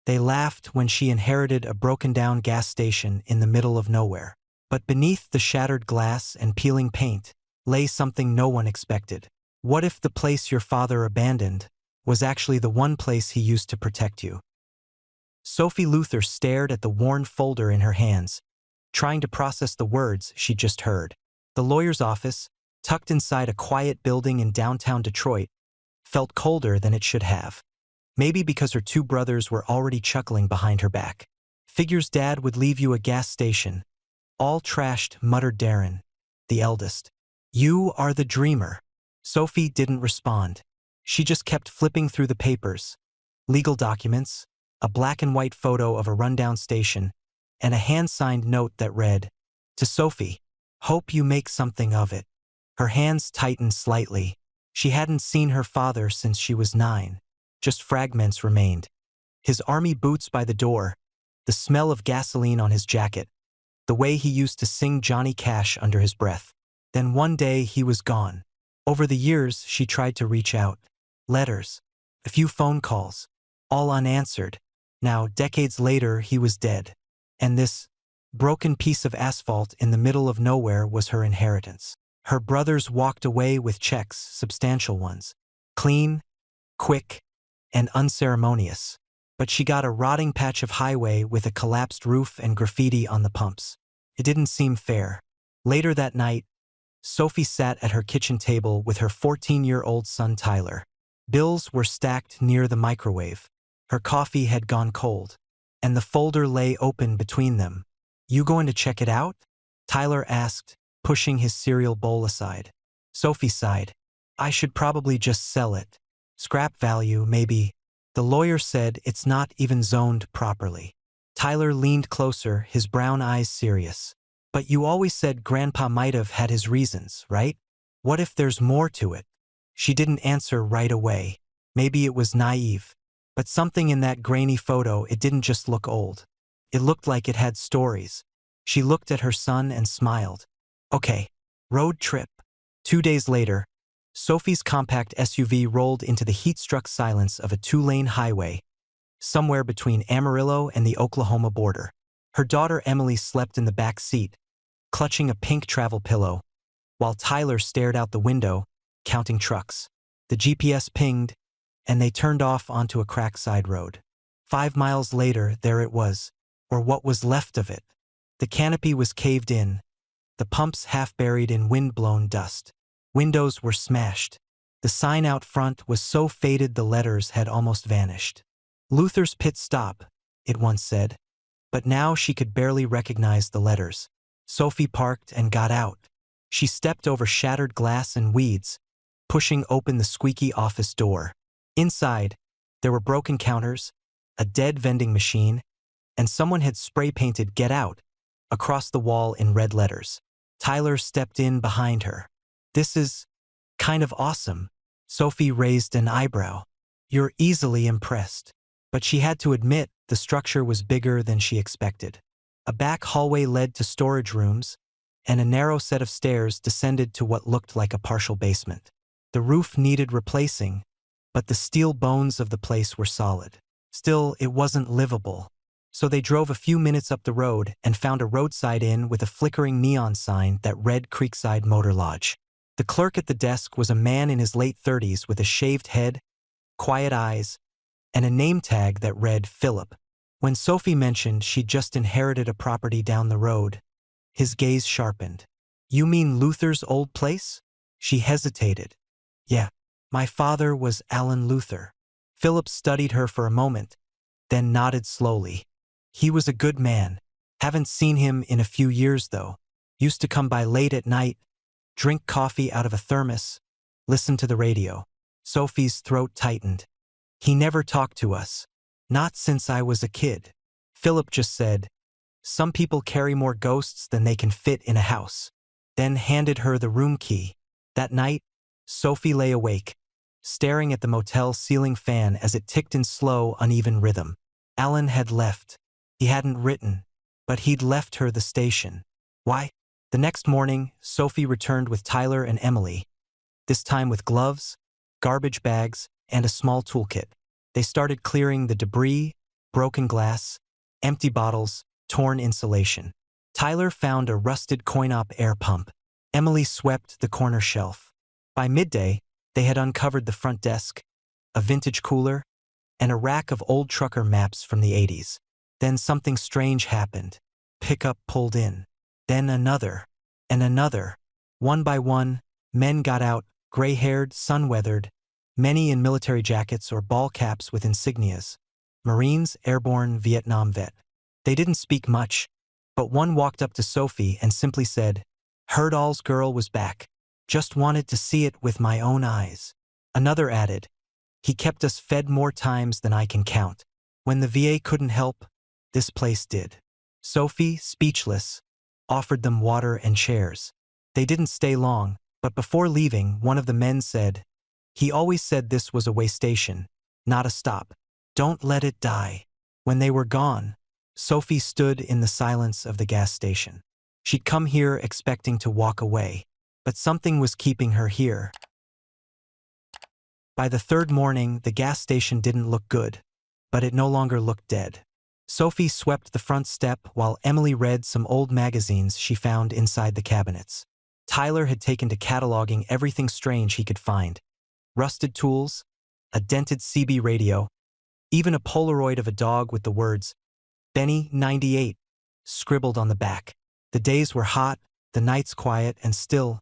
They laughed when she inherited a broken-down gas station in the middle of nowhere. But beneath the shattered glass and peeling paint lay something no one expected. What if the place your father abandoned was actually the one place he used to protect you? Sophie Luther stared at the worn folder in her hands, trying to process the words she'd just heard. The lawyer's office, tucked inside a quiet building in downtown Detroit, felt colder than it should have. Maybe because her two brothers were already chuckling behind her back. Figures Dad would leave you a gas station. All trashed, muttered Darren, the eldest. You are the dreamer. Sophie didn't respond. She just kept flipping through the papers. Legal documents, a black and white photo of a rundown station, and a hand-signed note that read, "To Sophie, hope you make something of it." Her hands tightened slightly. She hadn't seen her father since she was 9. Just fragments remained. His army boots by the door, the smell of gasoline on his jacket, the way he used to sing Johnny Cash under his breath. Then one day he was gone. Over the years, she tried to reach out. Letters, a few phone calls, all unanswered. Now, decades later, he was dead. And this broken piece of asphalt in the middle of nowhere was her inheritance. Her brothers walked away with checks, substantial ones. Clean, quick, and unceremonious. But she got a rotting patch of highway with a collapsed roof and graffiti on the pumps. It didn't seem fair. Later that night, Sophie sat at her kitchen table with her 14-year-old son Tyler. Bills were stacked near the microwave. Her coffee had gone cold, and the folder lay open between them. "You going to check it out?" Tyler asked, pushing his cereal bowl aside. Sophie sighed. "I should probably just sell it. Scrap value, maybe." The lawyer said it's not even zoned properly. Tyler leaned closer, his brown eyes serious. "But you always said Grandpa might have had his reasons, right? What if there's more to it?" She didn't answer right away. Maybe it was naive. But something in that grainy photo, it didn't just look old. It looked like it had stories. She looked at her son and smiled. "Okay, road trip." 2 days later, Sophie's compact SUV rolled into the heat-struck silence of a 2-lane highway, somewhere between Amarillo and the Oklahoma border. Her daughter Emily slept in the back seat, clutching a pink travel pillow, while Tyler stared out the window, counting trucks. The GPS pinged, and they turned off onto a cracked side road. 5 miles later, there it was, or what was left of it. The canopy was caved in, the pumps half buried in wind-blown dust. Windows were smashed. The sign out front was so faded the letters had almost vanished. "Luther's Pit Stop," it once said. But now she could barely recognize the letters. Sophie parked and got out. She stepped over shattered glass and weeds, pushing open the squeaky office door. Inside, there were broken counters, a dead vending machine, and someone had spray-painted "Get Out" across the wall in red letters. Tyler stepped in behind her. "This is kind of awesome." Sophie raised an eyebrow. "You're easily impressed." But she had to admit the structure was bigger than she expected. A back hallway led to storage rooms, and a narrow set of stairs descended to what looked like a partial basement. The roof needed replacing, but the steel bones of the place were solid. Still, it wasn't livable. So they drove a few minutes up the road and found a roadside inn with a flickering neon sign that read Creekside Motor Lodge. The clerk at the desk was a man in his late 30s with a shaved head, quiet eyes, and a name tag that read Philip. When Sophie mentioned she'd just inherited a property down the road, his gaze sharpened. "You mean Luther's old place?" She hesitated. "Yeah, my father was Alan Luther." Philip studied her for a moment, then nodded slowly. "He was a good man. Haven't seen him in a few years, though. Used to come by late at night, drink coffee out of a thermos, listen to the radio." Sophie's throat tightened. "He never talked to us. Not since I was a kid." Philip just said, "Some people carry more ghosts than they can fit in a house," then handed her the room key. That night, Sophie lay awake, staring at the motel ceiling fan as it ticked in slow, uneven rhythm. Alan had left. He hadn't written, but he'd left her the station. Why? The next morning, Sophie returned with Tyler and Emily, this time with gloves, garbage bags, and a small toolkit. They started clearing the debris, broken glass, empty bottles, torn insulation. Tyler found a rusted coin-op air pump. Emily swept the corner shelf. By midday, they had uncovered the front desk, a vintage cooler, and a rack of old trucker maps from the 80s. Then something strange happened. Pickup pulled in. Then another. And another. One by one, men got out, gray-haired, sun-weathered, many in military jackets or ball caps with insignias. Marines, airborne, Vietnam vet. They didn't speak much, but one walked up to Sophie and simply said, "Heard all's girl was back. Just wanted to see it with my own eyes." Another added, "He kept us fed more times than I can count. When the VA couldn't help, this place did." Sophie, speechless, offered them water and chairs. They didn't stay long, but before leaving, one of the men said, "He always said this was a way station, not a stop. Don't let it die." When they were gone, Sophie stood in the silence of the gas station. She'd come here expecting to walk away, but something was keeping her here. By the third morning, the gas station didn't look good, but it no longer looked dead. Sophie swept the front step while Emily read some old magazines she found inside the cabinets. Tyler had taken to cataloging everything strange he could find. Rusted tools, a dented CB radio, even a Polaroid of a dog with the words, "Benny 98, scribbled on the back. The days were hot, the nights quiet, and still,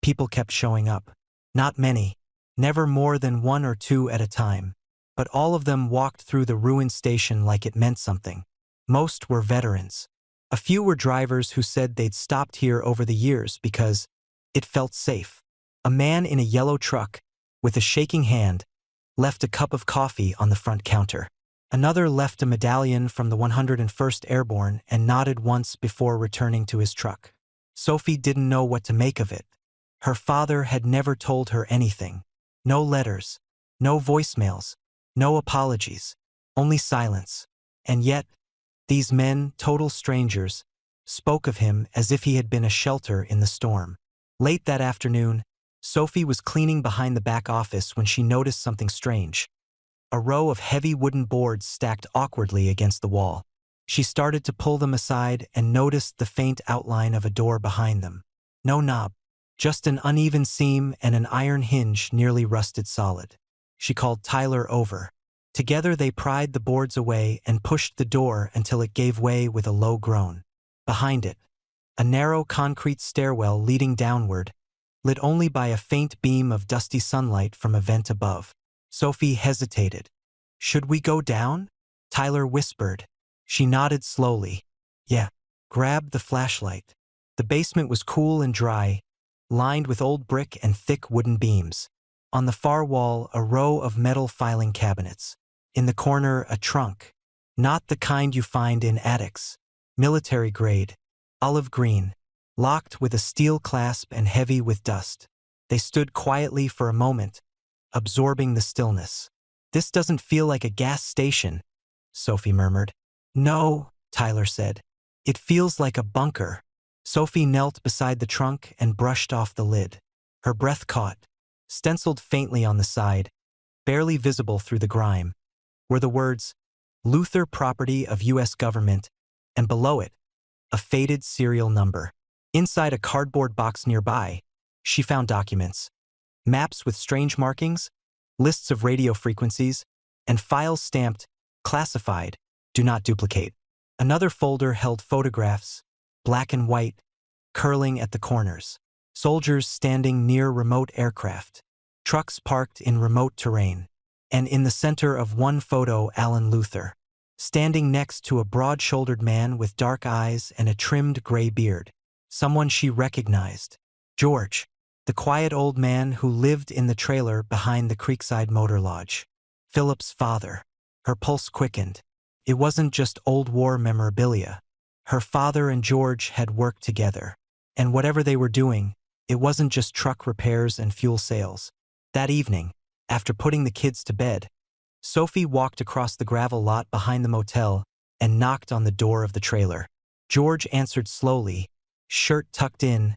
people kept showing up. Not many, never more than one or two at a time, but all of them walked through the ruined station like it meant something. Most were veterans. A few were drivers who said they'd stopped here over the years because it felt safe. A man in a yellow truck, with a shaking hand, left a cup of coffee on the front counter. Another left a medallion from the 101st Airborne and nodded once before returning to his truck. Sophie didn't know what to make of it. Her father had never told her anything. No letters, no voicemails, no apologies, only silence. And yet, these men, total strangers, spoke of him as if he had been a shelter in the storm. Late that afternoon, Sophie was cleaning behind the back office when she noticed something strange. A row of heavy wooden boards stacked awkwardly against the wall. She started to pull them aside and noticed the faint outline of a door behind them. No knob, just an uneven seam and an iron hinge nearly rusted solid. She called Tyler over. Together they pried the boards away and pushed the door until it gave way with a low groan. Behind it, a narrow concrete stairwell leading downward, lit only by a faint beam of dusty sunlight from a vent above. Sophie hesitated. "Should we go down?" Tyler whispered. She nodded slowly. "Yeah." Grabbed the flashlight. The basement was cool and dry, lined with old brick and thick wooden beams. On the far wall, a row of metal filing cabinets. In the corner, a trunk. Not the kind you find in attics. Military grade. Olive green. Locked with a steel clasp and heavy with dust. They stood quietly for a moment, absorbing the stillness. "This doesn't feel like a gas station," Sophie murmured. "No," Tyler said. "It feels like a bunker." Sophie knelt beside the trunk and brushed off the lid. Her breath caught. Stenciled faintly on the side, barely visible through the grime, were the words, "Luther Property of U.S. Government," and below it, a faded serial number. Inside a cardboard box nearby, she found documents. Maps with strange markings, lists of radio frequencies, and files stamped, "Classified, do not duplicate." Another folder held photographs, black and white, curling at the corners. Soldiers standing near remote aircraft. Trucks parked in remote terrain. And in the center of one photo, Alan Luther, standing next to a broad-shouldered man with dark eyes and a trimmed gray beard. Someone she recognized. George, the quiet old man who lived in the trailer behind the Creekside Motor Lodge. Philip's father. Her pulse quickened. It wasn't just old war memorabilia. Her father and George had worked together. And whatever they were doing, it wasn't just truck repairs and fuel sales. That evening, after putting the kids to bed, Sophie walked across the gravel lot behind the motel and knocked on the door of the trailer. George answered slowly, shirt tucked in,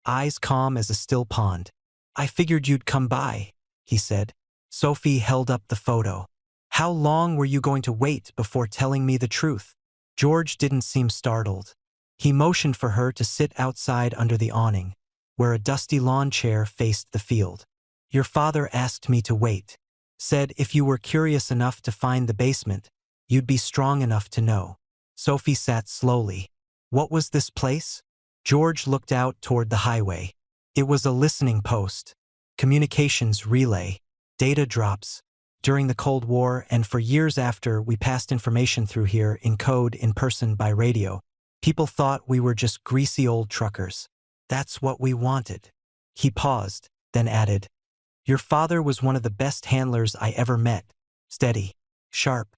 eyes calm as a still pond. "I figured you'd come by," he said. Sophie held up the photo. How long were you going to wait before telling me the truth? George didn't seem startled. He motioned for her to sit outside under the awning, where a dusty lawn chair faced the field. Your father asked me to wait. Said if you were curious enough to find the basement, you'd be strong enough to know. Sophie sat slowly. What was this place? George looked out toward the highway. It was a listening post. Communications relay. Data drops. During the Cold War and for years after, we passed information through here in code in person by radio. People thought we were just greasy old truckers. That's what we wanted. He paused, then added, your father was one of the best handlers I ever met. Steady, sharp,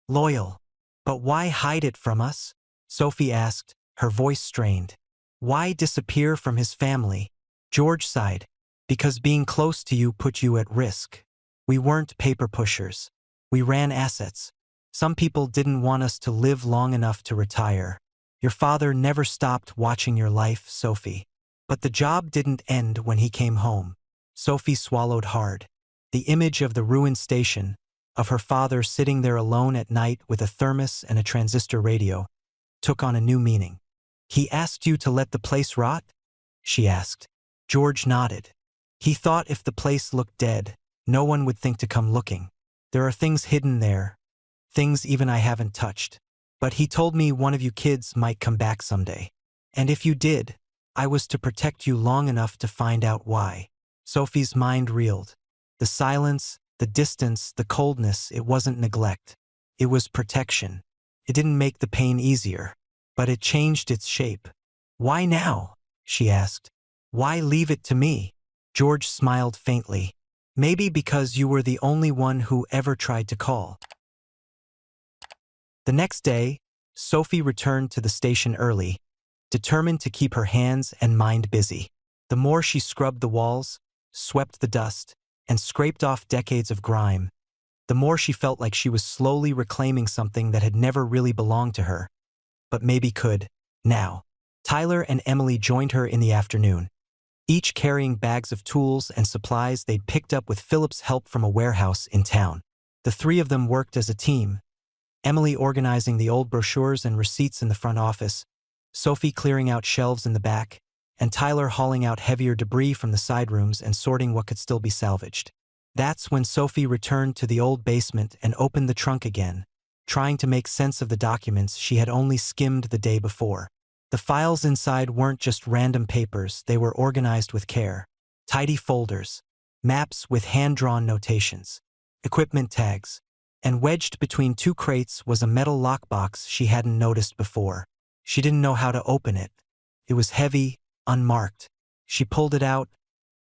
loyal. But why hide it from us? Sophie asked, her voice strained. Why disappear from his family? George sighed. Because being close to you put you at risk. We weren't paper pushers. We ran assets. Some people didn't want us to live long enough to retire. Your father never stopped watching your life, Sophie. But the job didn't end when he came home. Sophie swallowed hard. The image of the ruined station, of her father sitting there alone at night with a thermos and a transistor radio, took on a new meaning. He asked you to let the place rot? She asked. George nodded. He thought if the place looked dead, no one would think to come looking. There are things hidden there, things even I haven't touched. But he told me one of you kids might come back someday. And if you did, I was to protect you long enough to find out why. Sophie's mind reeled. The silence, the distance, the coldness, it wasn't neglect. It was protection. It didn't make the pain easier, but it changed its shape. Why now? She asked. Why leave it to me? George smiled faintly. Maybe because you were the only one who ever tried to call. The next day, Sophie returned to the station early, determined to keep her hands and mind busy. The more she scrubbed the walls, swept the dust, and scraped off decades of grime, the more she felt like she was slowly reclaiming something that had never really belonged to her, but maybe could, now. Tyler and Emily joined her in the afternoon, each carrying bags of tools and supplies they'd picked up with Philip's help from a warehouse in town. The three of them worked as a team, Emily organizing the old brochures and receipts in the front office, Sophie clearing out shelves in the back, and Tyler hauling out heavier debris from the side rooms and sorting what could still be salvaged. That's when Sophie returned to the old basement and opened the trunk again, trying to make sense of the documents she had only skimmed the day before. The files inside weren't just random papers, they were organized with care. Tidy folders, maps with hand-drawn notations, equipment tags, and wedged between two crates was a metal lockbox she hadn't noticed before. She didn't know how to open it. It was heavy, unmarked. She pulled it out,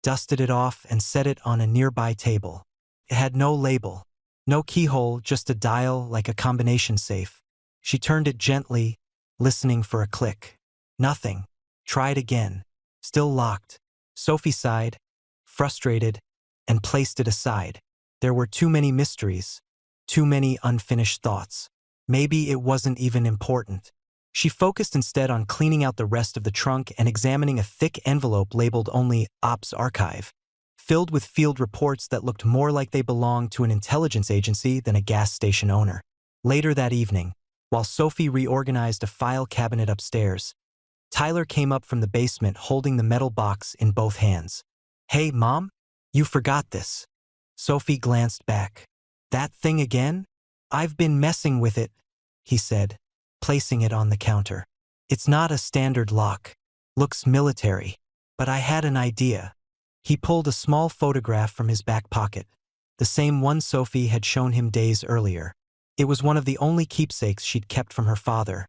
dusted it off, and set it on a nearby table. It had no label, no keyhole, just a dial like a combination safe. She turned it gently, listening for a click. Nothing. Tried again. Still locked. Sophie sighed, frustrated, and placed it aside. There were too many mysteries, too many unfinished thoughts. Maybe it wasn't even important. She focused instead on cleaning out the rest of the trunk and examining a thick envelope labeled only Ops Archive, filled with field reports that looked more like they belonged to an intelligence agency than a gas station owner. Later that evening, while Sophie reorganized a file cabinet upstairs, Tyler came up from the basement holding the metal box in both hands. Hey, Mom? You forgot this. Sophie glanced back. That thing again? I've been messing with it, he said, placing it on the counter. It's not a standard lock. Looks military. But I had an idea. He pulled a small photograph from his back pocket, the same one Sophie had shown him days earlier. It was one of the only keepsakes she'd kept from her father.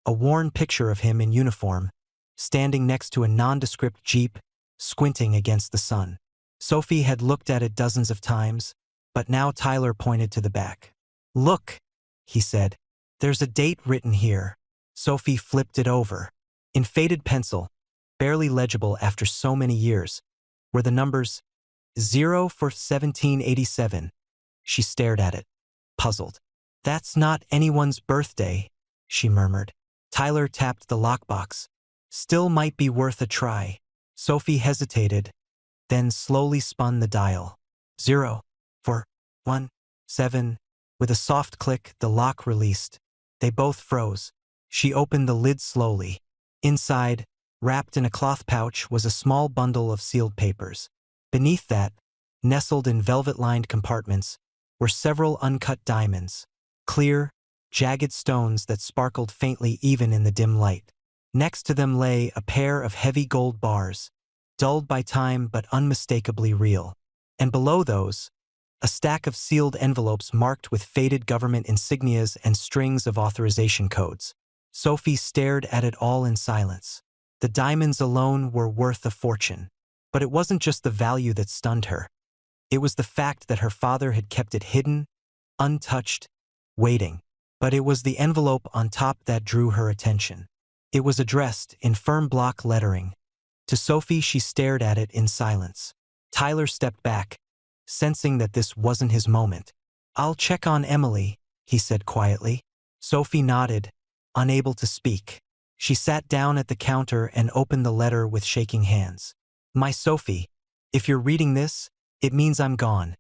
A worn picture of him in uniform, standing next to a nondescript Jeep, squinting against the sun. Sophie had looked at it dozens of times, but now Tyler pointed to the back. Look, he said. There's a date written here. Sophie flipped it over. In faded pencil, barely legible after so many years, were the numbers 0 for 1787. She stared at it, puzzled. That's not anyone's birthday, she murmured. Tyler tapped the lockbox. Still might be worth a try. Sophie hesitated, then slowly spun the dial. 0 for 1 7 With a soft click, the lock released. They both froze. She opened the lid slowly. Inside, wrapped in a cloth pouch, was a small bundle of sealed papers. Beneath that, nestled in velvet-lined compartments, were several uncut diamonds, clear, jagged stones that sparkled faintly even in the dim light. Next to them lay a pair of heavy gold bars, dulled by time but unmistakably real. And below those, a stack of sealed envelopes marked with faded government insignias and strings of authorization codes. Sophie stared at it all in silence. The diamonds alone were worth a fortune. But it wasn't just the value that stunned her. It was the fact that her father had kept it hidden, untouched, waiting. But it was the envelope on top that drew her attention. It was addressed in firm block lettering. To Sophie, she stared at it in silence. Tyler stepped back, sensing that this wasn't his moment. "I'll check on Emily," he said quietly. Sophie nodded, unable to speak. She sat down at the counter and opened the letter with shaking hands. "My Sophie, if you're reading this, it means I'm gone.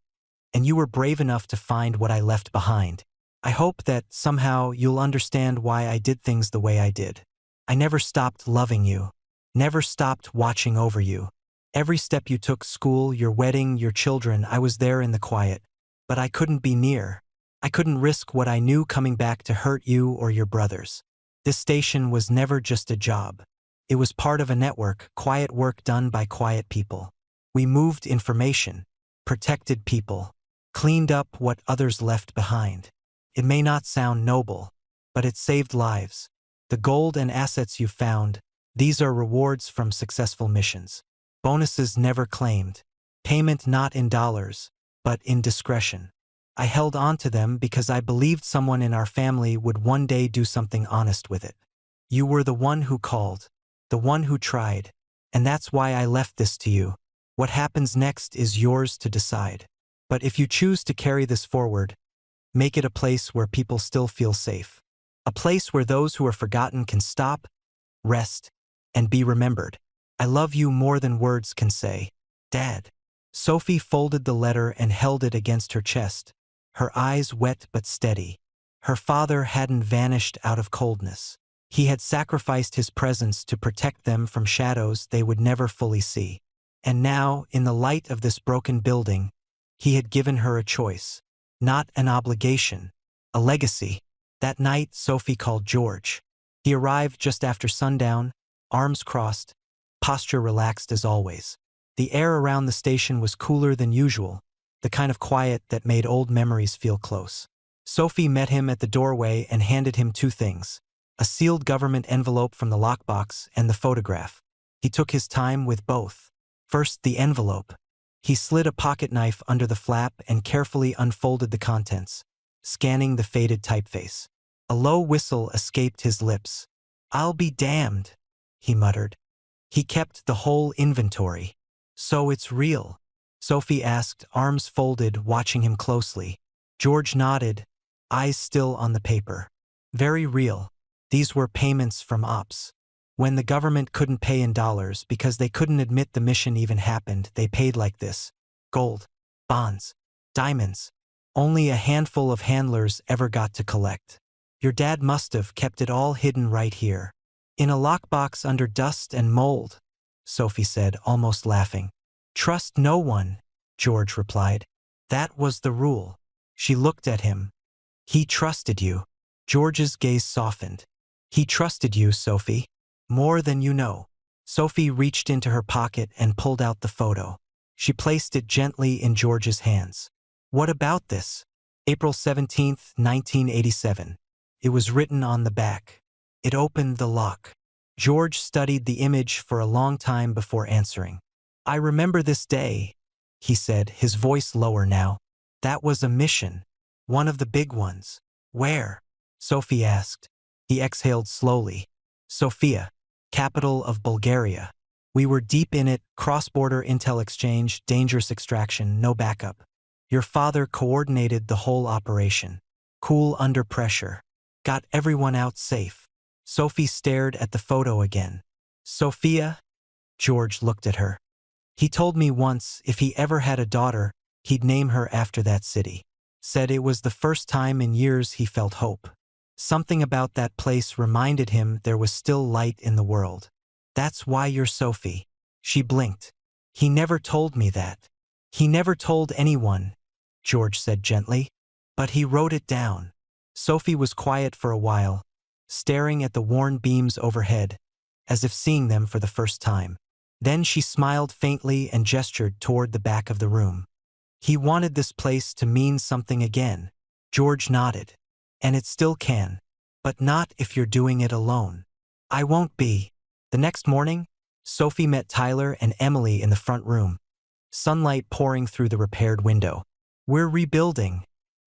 And you were brave enough to find what I left behind. I hope that somehow you'll understand why I did things the way I did. I never stopped loving you. Never stopped watching over you. Every step you took, school, your wedding, your children, I was there in the quiet. But I couldn't be near. I couldn't risk what I knew coming back to hurt you or your brothers. This station was never just a job. It was part of a network, quiet work done by quiet people. We moved information, protected people, cleaned up what others left behind. It may not sound noble, but it saved lives. The gold and assets you found, these are rewards from successful missions. Bonuses never claimed. Payment not in dollars, but in discretion. I held on to them because I believed someone in our family would one day do something honest with it. You were the one who called, the one who tried, and that's why I left this to you. What happens next is yours to decide. But if you choose to carry this forward, make it a place where people still feel safe. A place where those who are forgotten can stop, rest, and be remembered. I love you more than words can say. Dad." Sophie folded the letter and held it against her chest, her eyes wet but steady. Her father hadn't vanished out of coldness. He had sacrificed his presence to protect them from shadows they would never fully see. And now, in the light of this broken building, he had given her a choice. Not an obligation, a legacy. That night, Sophie called George. He arrived just after sundown, arms crossed, posture relaxed as always. The air around the station was cooler than usual, the kind of quiet that made old memories feel close. Sophie met him at the doorway and handed him two things: a sealed government envelope from the lockbox and the photograph. He took his time with both. First, the envelope. He slid a pocket knife under the flap and carefully unfolded the contents, scanning the faded typeface. A low whistle escaped his lips. "I'll be damned," he muttered. He kept the whole inventory. "So it's real?" Sophie asked, arms folded, watching him closely. George nodded, eyes still on the paper. "Very real. These were payments from ops. When the government couldn't pay in dollars because they couldn't admit the mission even happened, they paid like this. Gold, bonds, diamonds. Only a handful of handlers ever got to collect. Your dad must have kept it all hidden right here. In a lockbox under dust and mold," Sophie said, almost laughing. "Trust no one," George replied. "That was the rule." She looked at him. "He trusted you." George's gaze softened. "He trusted you, Sophie. More than you know." Sophie reached into her pocket and pulled out the photo. She placed it gently in George's hands. "What about this?" April 17th, 1987. It was written on the back. It opened the lock. George studied the image for a long time before answering. "I remember this day," he said, his voice lower now. "That was a mission. One of the big ones." "Where?" Sophie asked. He exhaled slowly. "Sofia, capital of Bulgaria. We were deep in it, cross-border intel exchange, dangerous extraction, no backup. Your father coordinated the whole operation. Cool under pressure. Got everyone out safe." Sophie stared at the photo again. "Sofia?" George looked at her. "He told me once if he ever had a daughter, he'd name her after that city." said it was the first time in years he felt hope. Something about that place reminded him there was still light in the world. That's why you're Sophie. She blinked. He never told me that. He never told anyone, George said gently. But he wrote it down. Sophie was quiet for a while, staring at the worn beams overhead, as if seeing them for the first time. Then she smiled faintly and gestured toward the back of the room. He wanted this place to mean something again. George nodded. And it still can. But not if you're doing it alone. I won't be. The next morning, Sophie met Tyler and Emily in the front room, sunlight pouring through the repaired window. We're rebuilding,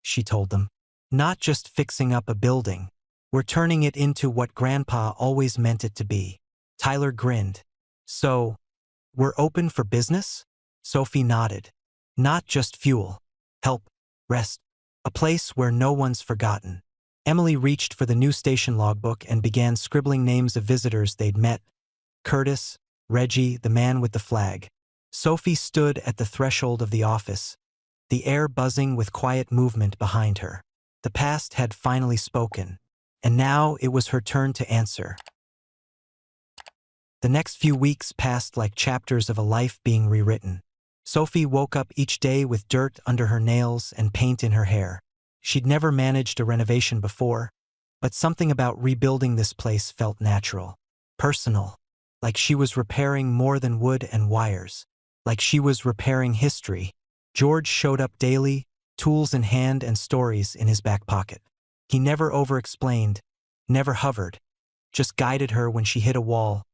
she told them. Not just fixing up a building. We're turning it into what Grandpa always meant it to be. Tyler grinned. So, we're open for business? Sophie nodded. Not just fuel. Help. Rest. A place where no one's forgotten. Emily reached for the new station logbook and began scribbling names of visitors they'd met. Curtis, Reggie, the man with the flag. Sophie stood at the threshold of the office, the air buzzing with quiet movement behind her. The past had finally spoken, and now it was her turn to answer. The next few weeks passed like chapters of a life being rewritten. Sophie woke up each day with dirt under her nails and paint in her hair. She'd never managed a renovation before, but something about rebuilding this place felt natural, personal, like she was repairing more than wood and wires, like she was repairing history. George showed up daily, tools in hand and stories in his back pocket. He never over-explained, never hovered, just guided her when she hit a wall,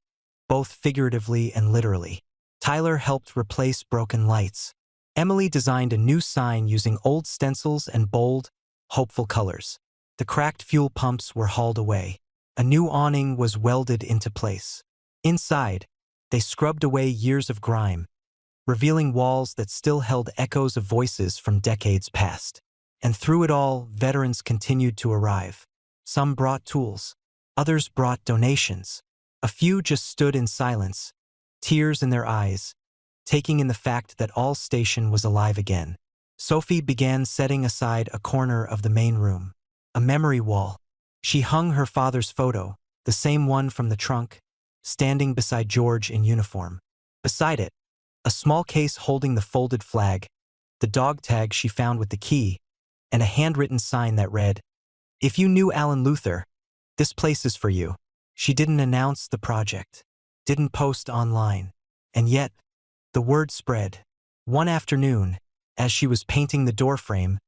both figuratively and literally. Tyler helped replace broken lights. Emily designed a new sign using old stencils and bold, hopeful colors. The cracked fuel pumps were hauled away. A new awning was welded into place. Inside, they scrubbed away years of grime, revealing walls that still held echoes of voices from decades past. And through it all, veterans continued to arrive. Some brought tools. Others brought donations. A few just stood in silence, tears in their eyes, taking in the fact that All Station was alive again. Sophie began setting aside a corner of the main room, a memory wall. She hung her father's photo, the same one from the trunk, standing beside George in uniform. Beside it, a small case holding the folded flag, the dog tag she found with the key, and a handwritten sign that read, "If you knew Alan Luther, this place is for you." She didn't announce the project, didn't post online, and yet, the word spread. One afternoon, as she was painting the doorframe,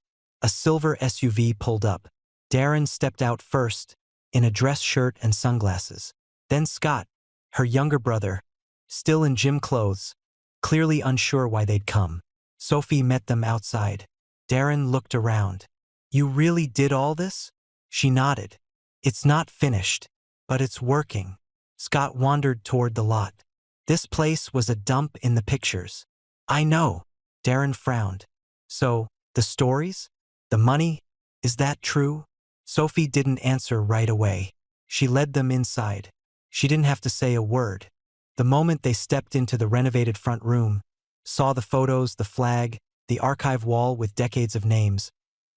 a silver SUV pulled up. Darren stepped out first, in a dress shirt and sunglasses. Then Scott, her younger brother, still in gym clothes, clearly unsure why they'd come. Sophie met them outside. Darren looked around. "You really did all this?" She nodded. "It's not finished, but it's working." Scott wandered toward the lot. "This place was a dump in the pictures." "I know." Darren frowned. "So, the stories? The money? Is that true?" Sophie didn't answer right away. She led them inside. She didn't have to say a word. The moment they stepped into the renovated front room, saw the photos, the flag, the archive wall with decades of names,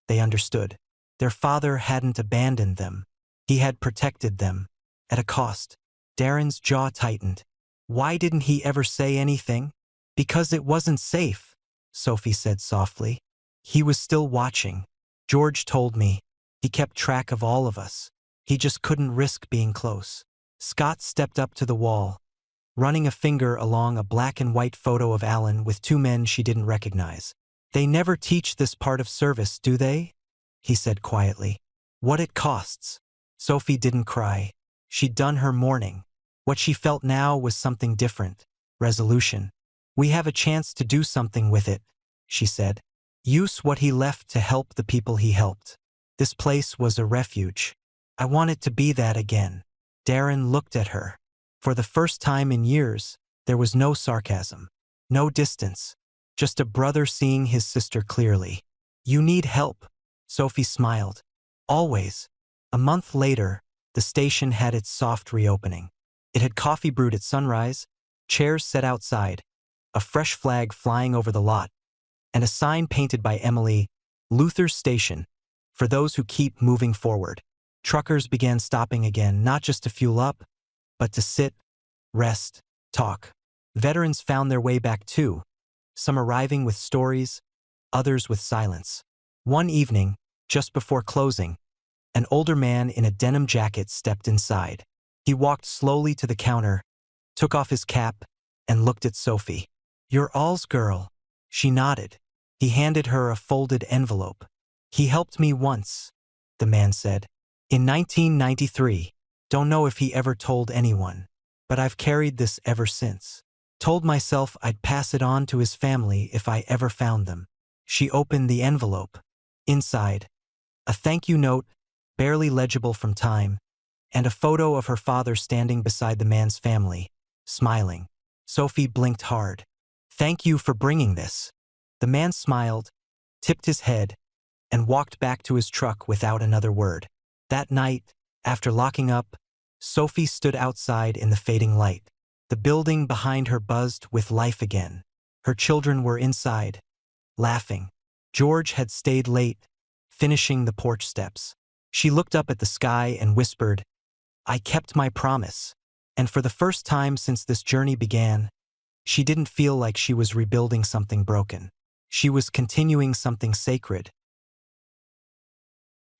they understood. Their father hadn't abandoned them. He had protected them, at a cost. Darren's jaw tightened. Why didn't he ever say anything? "Because it wasn't safe," Sophie said softly. "He was still watching. George told me. He kept track of all of us. He just couldn't risk being close." Scott stepped up to the wall, running a finger along a black and white photo of Alan with two men she didn't recognize. "They never teach this part of service, do they?" he said quietly. "What it costs." Sophie didn't cry. She'd done her mourning. What she felt now was something different. Resolution. "We have a chance to do something with it," she said. "Use what he left to help the people he helped. This place was a refuge. I want it to be that again." Darren looked at her. For the first time in years, there was no sarcasm, no distance, just a brother seeing his sister clearly. "You need help," Sophie smiled. "Always." A month later, the station had its soft reopening. It had coffee brewed at sunrise, chairs set outside, a fresh flag flying over the lot, and a sign painted by Emily, Luther's Station. For those who keep moving forward. Truckers began stopping again, not just to fuel up, but to sit, rest, talk. Veterans found their way back too, some arriving with stories, others with silence. One evening, just before closing, an older man in a denim jacket stepped inside. He walked slowly to the counter, took off his cap, and looked at Sophie. "You're All's girl." She nodded. He handed her a folded envelope. "He helped me once," the man said. "In 1993. Don't know if he ever told anyone, but I've carried this ever since. Told myself I'd pass it on to his family if I ever found them." She opened the envelope. Inside, a thank you note, barely legible from time, and a photo of her father standing beside the man's family, smiling. Sophie blinked hard. "Thank you for bringing this." The man smiled, tipped his head, and walked back to his truck without another word. That night, after locking up, Sophie stood outside in the fading light. The building behind her buzzed with life again. Her children were inside, laughing. George had stayed late, finishing the porch steps. She looked up at the sky and whispered, "I kept my promise." And for the first time since this journey began, she didn't feel like she was rebuilding something broken. She was continuing something sacred.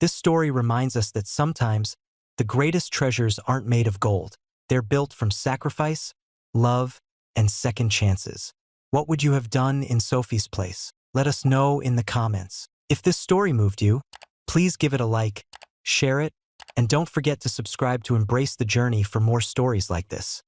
This story reminds us that sometimes the greatest treasures aren't made of gold. They're built from sacrifice, love, and second chances. What would you have done in Sophie's place? Let us know in the comments. If this story moved you, please give it a like, share it, and don't forget to subscribe to Embrace the Journey for more stories like this.